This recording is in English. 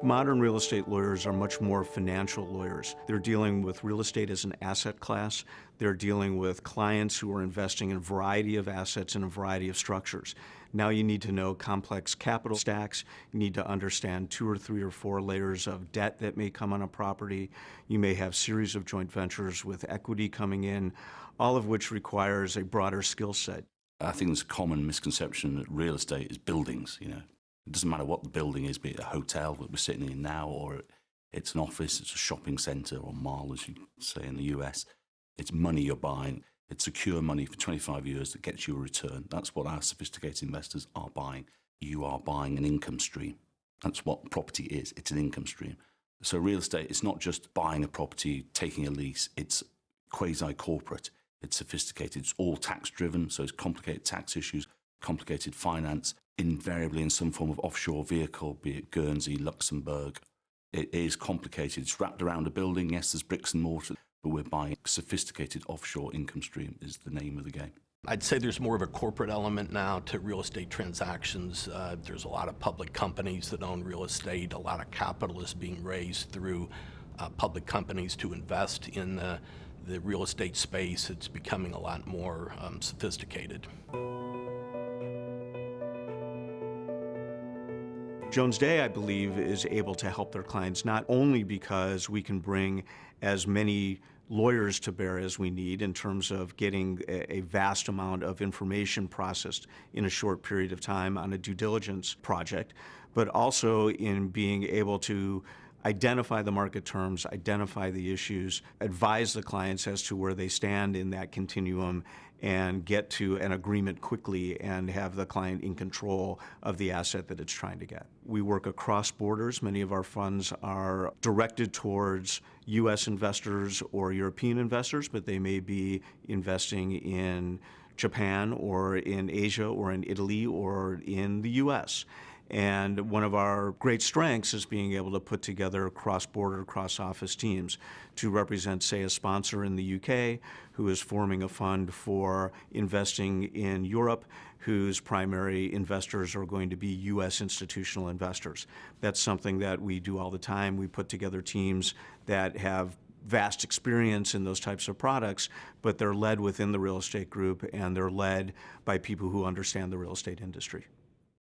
Modern real estate lawyers are much more financial lawyers. They're dealing with real estate as an asset class. They're dealing with clients who are investing in a variety of assets in a variety of structures. Now you need to know complex capital stacks. You need to understand 2 or 3 or 4 layers of debt that may come on a property. You may have series of joint ventures with equity coming in, all of which requires a broader skill set. I think there's a common misconception that real estate is buildings, It doesn't matter what the building is, be it a hotel that we're sitting in now, or it's an office, it's a shopping centre or mall, as you say in the US. It's money you're buying. It's secure money for 25 years that gets you a return. That's what our sophisticated investors are buying. You are buying an income stream. That's what property is. It's an income stream. So real estate, it's not just buying a property, taking a lease. It's quasi-corporate. It's sophisticated. It's all tax-driven, so it's complicated tax issues, complicated finance, invariably in some form of offshore vehicle, be it Guernsey, Luxembourg. It is complicated. It's wrapped around a building. Yes, there's bricks and mortar, but we're buying sophisticated offshore income stream is the name of the game. I'd say there's more of a corporate element now to real estate transactions. There's a lot of public companies that own real estate. A lot of capital is being raised through public companies to invest in the real estate space. It's becoming a lot more sophisticated. Jones Day, I believe, is able to help their clients not only because we can bring as many lawyers to bear as we need in terms of getting a vast amount of information processed in a short period of time on a due diligence project, but also in being able to identify the market terms, identify the issues, advise the clients as to where they stand in that continuum, and get to an agreement quickly and have the client in control of the asset that it's trying to get. We work across borders. Many of our funds are directed towards U.S. investors or European investors, but they may be investing in Japan or in Asia or in Italy or in the U.S. And one of our great strengths is being able to put together cross-border, cross-office teams to represent, say, a sponsor in the UK who is forming a fund for investing in Europe, whose primary investors are going to be U.S. institutional investors. That's something that we do all the time. We put together teams that have vast experience in those types of products, but they're led within the real estate group and they're led by people who understand the real estate industry.